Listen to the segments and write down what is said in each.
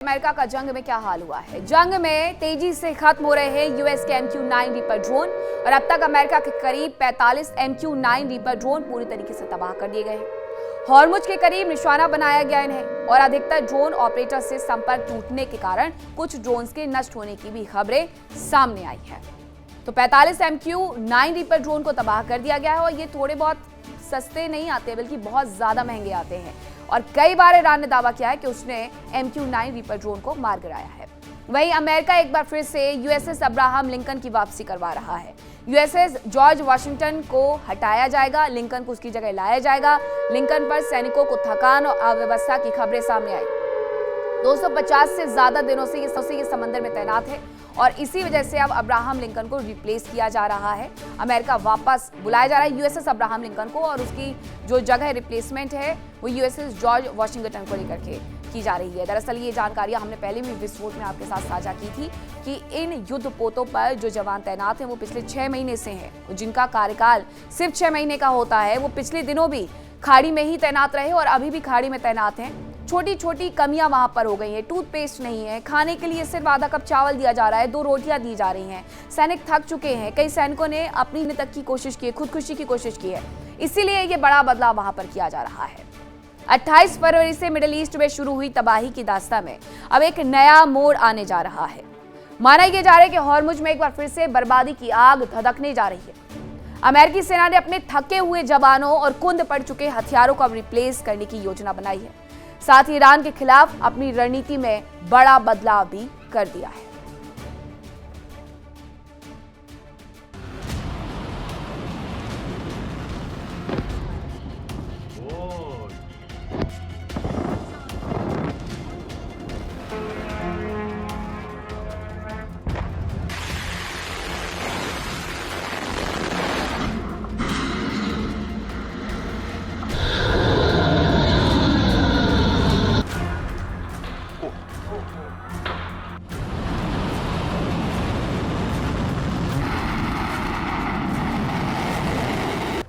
America का जंग में क्या हाल हुआ है। जंग में तेजी से खत्म हो रहे हैं यूएस के MQ-9 रीपर ड्रोन और अब तक अमेरिका के करीब 45 MQ-9 रीपर ड्रोन पूरी तरीके से तबाह कर दिए गए हैं। हॉर्मुज के करीब निशाना बनाया गया इन्हें और अधिकतर ड्रोन ऑपरेटर से संपर्क टूटने के कारण कुछ ड्रोन्स के नष्ट होने की भी खबरें सामने आई है। तो 45 MQ-9 रीपर ड्रोन को तबाह कर दिया गया है और ये थोड़े बहुत सस्ते नहीं आते बल्कि बहुत ज्यादा महंगे आते हैं और कई बार ईरान ने दावा किया है कि उसने MQ-9 रीपर ड्रोन को मार गिराया है। वहीं अमेरिका एक बार फिर से USS अब्राहम लिंकन की वापसी करवा रहा है। USS जॉर्ज वाशिंगटन को हटाया जाएगा, लिंकन को उसकी जगह लाया जाएगा। लिंकन पर सैनिकों को थकान और अव्यवस्था की खबरें सामने आई। 250 से ज्यादा दिनों से ये समंदर में तैनात है और इसी वजह से अब अब्राहम लिंकन को रिप्लेस किया जा रहा है। अमेरिका वापस बुलाया जा रहा है USS अब्राहम लिंकन को और उसकी जो जगह रिप्लेसमेंट है वो USS जॉर्ज वाशिंगटन को लेकर के की जा रही है। दरअसल ये जानकारियां हमने पहले भी विस्फोट में आपके साथ साझा की थी कि इन युद्ध पोतों पर जो जवान तैनात हैं वो पिछले 6 महीने से हैं। जिनका कार्यकाल सिर्फ 6 महीने का होता है वो पिछले दिनों भी खाड़ी में ही तैनात रहे और अभी भी खाड़ी में तैनात हैं। छोटी छोटी कमियां वहां पर हो गई हैं। टूथपेस्ट नहीं है, खाने के लिए सिर्फ आधा कप चावल दिया जा रहा है, 2 रोटियां दी जा रही हैं। सैनिक थक चुके हैं। कई सैनिकों ने अपनी तक की कोशिश की है, खुदकुशी की कोशिश की है। इसीलिए ये बड़ा बदलाव वहां पर किया जा रहा है। 28 फरवरी से मिडिल ईस्ट में शुरू हुई तबाही की दास्तां में अब एक नया मोड़ आने जा रहा है। माना यह जा रहा है कि हॉर्मुज में एक बार फिर से बर्बादी की आग धधकने जा रही है। अमेरिकी सेना ने अपने थके हुए जवानों और कुंद पड़ चुके हथियारों को अब रिप्लेस करने की योजना बनाई है। साथ ही ईरान के खिलाफ अपनी रणनीति में बड़ा बदलाव भी कर दिया है।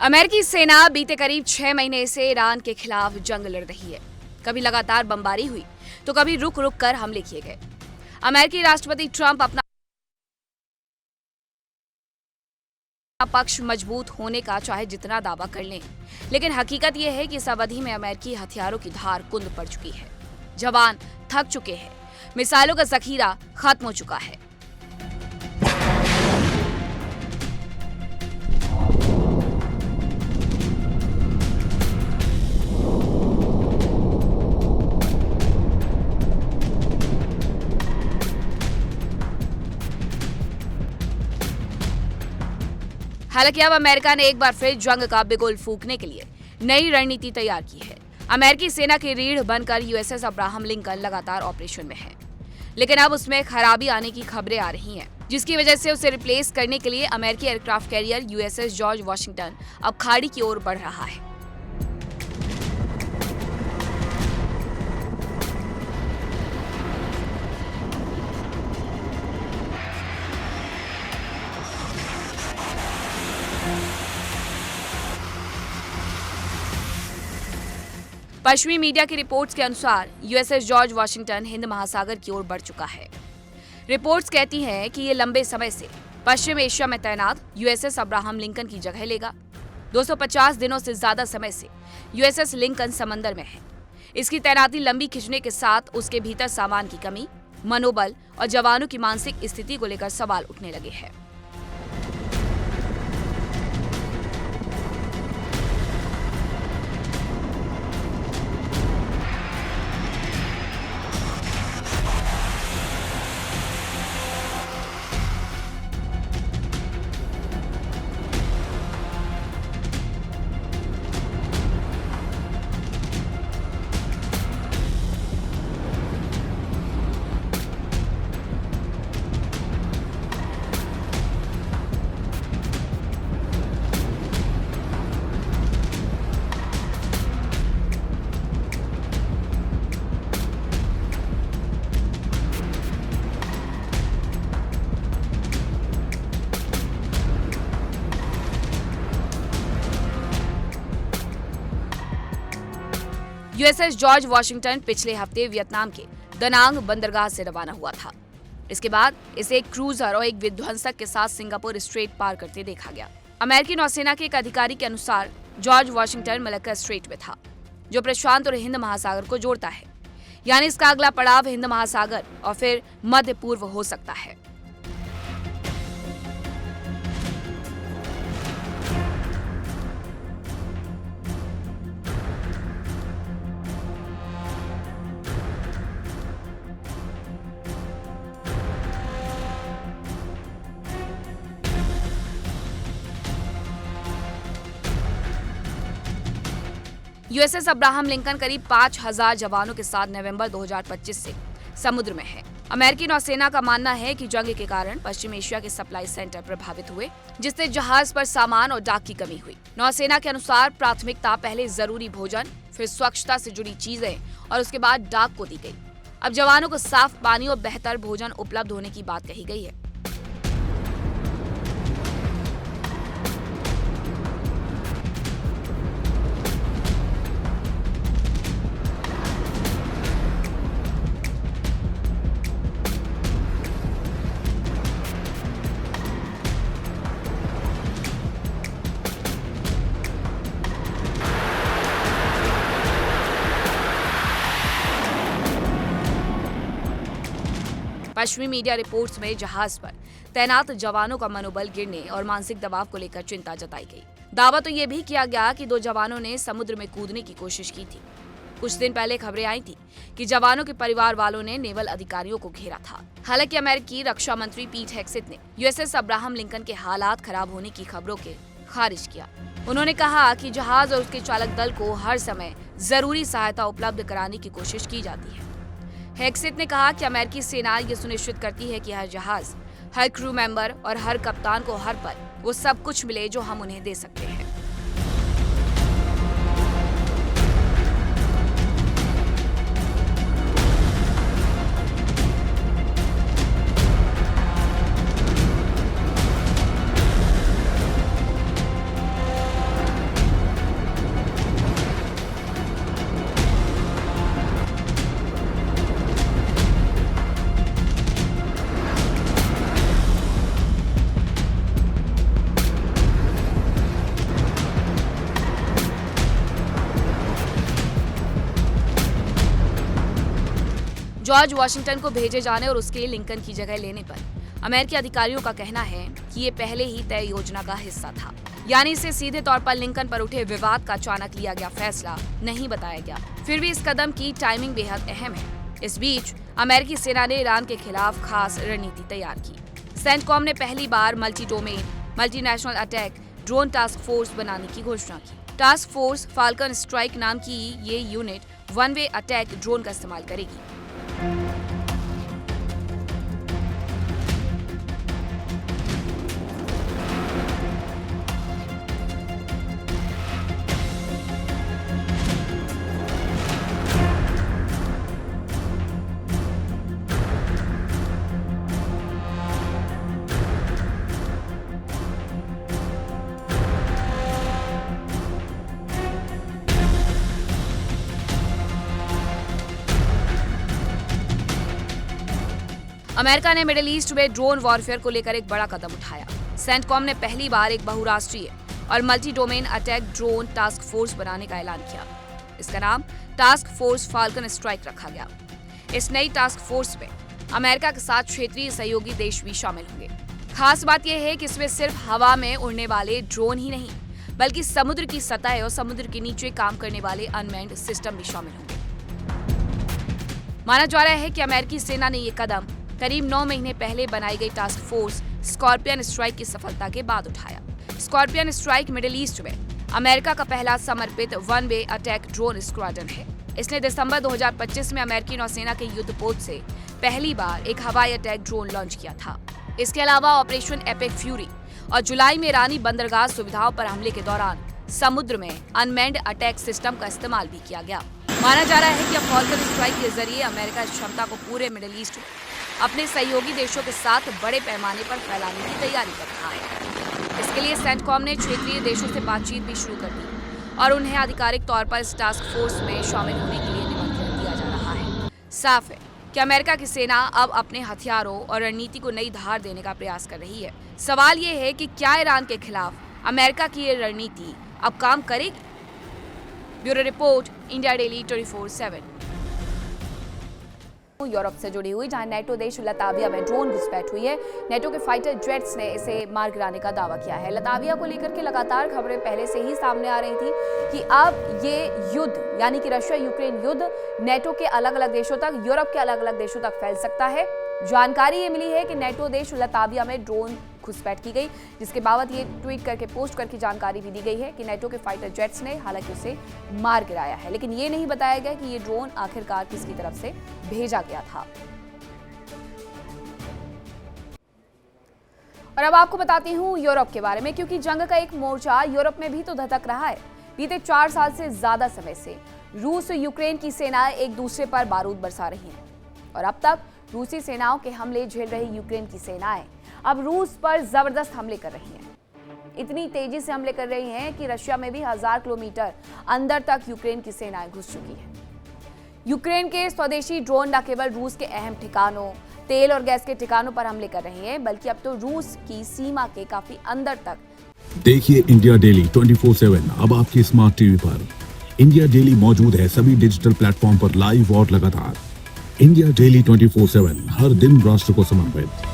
अमेरिकी सेना बीते करीब 6 महीने से ईरान के खिलाफ जंग लड़ रही है। कभी लगातार बमबारी हुई तो कभी रुक रुक कर हमले किए गए। अमेरिकी राष्ट्रपति ट्रंप अपना पक्ष मजबूत होने का चाहे जितना दावा कर लें, लेकिन हकीकत यह है कि इस अवधि में अमेरिकी हथियारों की धार कुंद पड़ चुकी है। जवान थक चुके हैं, मिसाइलों का जखीरा खत्म हो चुका है। हालांकि अब अमेरिका ने एक बार फिर जंग का बिगुल फूंकने के लिए नई रणनीति तैयार की है। अमेरिकी सेना की रीढ़ बनकर USS अब्राहम लिंकन लगातार ऑपरेशन में है, लेकिन अब उसमें खराबी आने की खबरें आ रही हैं, जिसकी वजह से उसे रिप्लेस करने के लिए अमेरिकी aircraft carrier USS George Washington अब खाड़ी की ओर बढ़ रहा है। पश्चिमी मीडिया की रिपोर्ट्स के अनुसार USS जॉर्ज वाशिंगटन हिंद महासागर की ओर बढ़ चुका है। रिपोर्ट्स कहती हैं कि ये लंबे समय से पश्चिम एशिया में तैनात USS अब्राहम लिंकन की जगह लेगा। 250 दिनों से ज्यादा समय से USS लिंकन समंदर में है। इसकी तैनाती लंबी खिंचने के साथ उसके भीतर सामान की कमी, मनोबल और जवानों की मानसिक स्थिति को लेकर सवाल उठने लगे हैं। USS जॉर्ज वाशिंगटन पिछले हफ्ते वियतनाम के दनांग बंदरगाह से रवाना हुआ था। इसके बाद इसे एक क्रूजर और एक विध्वंसक के साथ सिंगापुर स्ट्रेट पार करते देखा गया। अमेरिकी नौसेना के एक अधिकारी के अनुसार जॉर्ज वॉशिंगटन मलक्का स्ट्रेट में था, जो प्रशांत और हिंद महासागर को जोड़ता है। यानी इसका अगला पड़ाव हिंद महासागर और फिर मध्य पूर्व हो सकता है। यूएसएस अब्राहम लिंकन करीब 5000 जवानों के साथ नवंबर 2025 से समुद्र में है। अमेरिकी नौसेना का मानना है कि जंग के कारण पश्चिम एशिया के सप्लाई सेंटर प्रभावित हुए, जिससे जहाज पर सामान और डाक की कमी हुई। नौसेना के अनुसार प्राथमिकता पहले जरूरी भोजन, फिर स्वच्छता से जुड़ी चीजें और उसके बाद डाक को दी गई। अब जवानों को साफ पानी और बेहतर भोजन उपलब्ध होने की बात कही गई है। पश्चिमी मीडिया रिपोर्ट्स में जहाज पर तैनात जवानों का मनोबल गिरने और मानसिक दबाव को लेकर चिंता जताई गई। दावा तो ये भी किया गया कि 2 जवानों ने समुद्र में कूदने की कोशिश की थी। कुछ दिन पहले खबरें आई थी कि जवानों के परिवार वालों ने नेवल अधिकारियों को घेरा था। हालांकि अमेरिकी रक्षा मंत्री पीट हेग्सेथ ने यूएसएस अब्राहम लिंकन के हालात खराब होने की खबरों के खारिज किया। उन्होंने कहा कि जहाज और उसके चालक दल को हर समय जरूरी सहायता उपलब्ध कराने की कोशिश की जाती है। हेग्सेथ ने कहा कि अमेरिकी सेना ये सुनिश्चित करती है कि हर जहाज, हर क्रू मेंबर और हर कप्तान को हर पल वो सब कुछ मिले जो हम उन्हें दे सकते हैं। जॉर्ज वॉशिंगटन को भेजे जाने और उसके लिंकन की जगह लेने पर अमेरिकी अधिकारियों का कहना है कि ये पहले ही तय योजना का हिस्सा था। यानी इसे सीधे तौर पर लिंकन पर उठे विवाद का अचानक लिया गया फैसला नहीं बताया गया। फिर भी इस कदम की टाइमिंग बेहद अहम है। इस बीच अमेरिकी सेना ने ईरान के खिलाफ खास रणनीति तैयार की। सेंटकॉम ने पहली बार multi domain multinational attack drone task force बनाने की घोषणा की। टास्क फोर्स फाल्कन स्ट्राइक नाम की ये unit one way attack drone का इस्तेमाल करेगी। अमेरिका ने मिडिल ईस्ट में ड्रोन वॉरफेयर को लेकर एक बड़ा कदम उठाया। सेंटकॉम ने पहली बार एक बहुराष्ट्रीय और multi domain attack drone task force बनाने का ऐलान किया। इसका नाम टास्क फोर्स फाल्कन स्ट्राइक रखा गया। इस नई टास्क फोर्स में अमेरिका के साथ क्षेत्रीय सहयोगी देश भी शामिल होंगे। खास बात यह है कि इसमें सिर्फ हवा में उड़ने वाले ड्रोन ही नहीं, बल्कि समुद्र की सतह और समुद्र के नीचे काम करने वाले अनमैन्ड सिस्टम भी शामिल होंगे। माना जा रहा है कि अमेरिकी सेना ने ये कदम करीब 9 महीने पहले बनाई गई टास्क फोर्स स्कॉर्पियन स्ट्राइक की सफलता के बाद उठाया। स्कॉर्पियन स्ट्राइक मिडिल ईस्ट में अमेरिका का पहला समर्पित one way attack drone squadron है। इसने दिसंबर 2025 में अमेरिकी नौसेना के युद्धपोत से पहली बार एक हवाई अटैक ड्रोन लॉन्च किया था। इसके अलावा ऑपरेशन एपिक फ्यूरी और जुलाई में ईरानी बंदरगाह सुविधाओं पर हमले के दौरान समुद्र में अनमैन्ड अटैक सिस्टम का इस्तेमाल भी किया गया। माना जा रहा है कि फाल्कन स्ट्राइक के जरिए अमेरिका इस क्षमता को पूरे मिडिल ईस्ट में अपने सहयोगी देशों के साथ बड़े पैमाने पर फैलाने की तैयारी कर रहा है। इसके लिए सेंटकॉम ने क्षेत्रीय देशों से बातचीत भी शुरू कर दी और उन्हें आधिकारिक तौर पर इस टास्क फोर्स में शामिल होने के लिए निमंत्रण दिया जा रहा है। साफ है कि अमेरिका की सेना अब अपने हथियारों और रणनीति को नई धार देने का प्रयास कर रही है। सवाल ये है कि क्या ईरान के खिलाफ अमेरिका की ये रणनीति अब काम करेगी? Bureau report, India daily 24/7। Europe से जुड़ी हुई, जहां नेटो देश लताविया में ड्रोन घुसपैठ हुई है। नेटो के फाइटर जेट्स ने इसे मार गिराने का दावा किया है। लताविया को लेकर के लगातार खबरें पहले से ही सामने आ रही थी कि अब ये युद्ध यानी कि रशिया यूक्रेन युद्ध नेटो के अलग अलग देशों तक, यूरोप के अलग अलग देशों तक फैल सकता है। जानकारी ये मिली है कि नेटो देश लताविया में ड्रोन घुसपैठ की गई, जिसके बाबत ये ट्वीट करके पोस्ट करके जानकारी भी दी गई है कि नेटो के फाइटर जेट्स ने हालांकि उसे मार गिराया है, लेकिन ये नहीं बताया गया कि ये ड्रोन आखिरकार किसकी तरफ से भेजा गया था। और अब आपको बताती हूँ यूरोप के बारे में, क्योंकि जंग का एक मोर्चा यूरोप में भी तो धधक रहा है। बीते 4 साल से ज्यादा समय से रूस और यूक्रेन की सेनाएं एक दूसरे पर बारूद बरसा रही हैं, और अब तक रूसी सेनाओं के हमले झेल रही यूक्रेन की सेनाएं अब रूस पर जबरदस्त हमले कर रही हैं। इतनी तेजी से हमले कर रही हैं कि रशिया में भी 1000 किलोमीटर अंदर तक यूक्रेन की सेनाएं घुस चुकी हैं। यूक्रेन के स्वदेशी ड्रोन न केवल रूस के अहम ठिकानों, तेल और गैस के ठिकानों पर हमले कर रहे हैं, बल्कि अब तो रूस की सीमा के काफी अंदर तक। देखिए इंडिया डेली 24/7 अब आपकी स्मार्ट टीवी पर। इंडिया डेली मौजूद है सभी डिजिटल प्लेटफॉर्म पर लाइव और लगातार। इंडिया डेली 24/7 हर दिन राष्ट्र को समर्पित।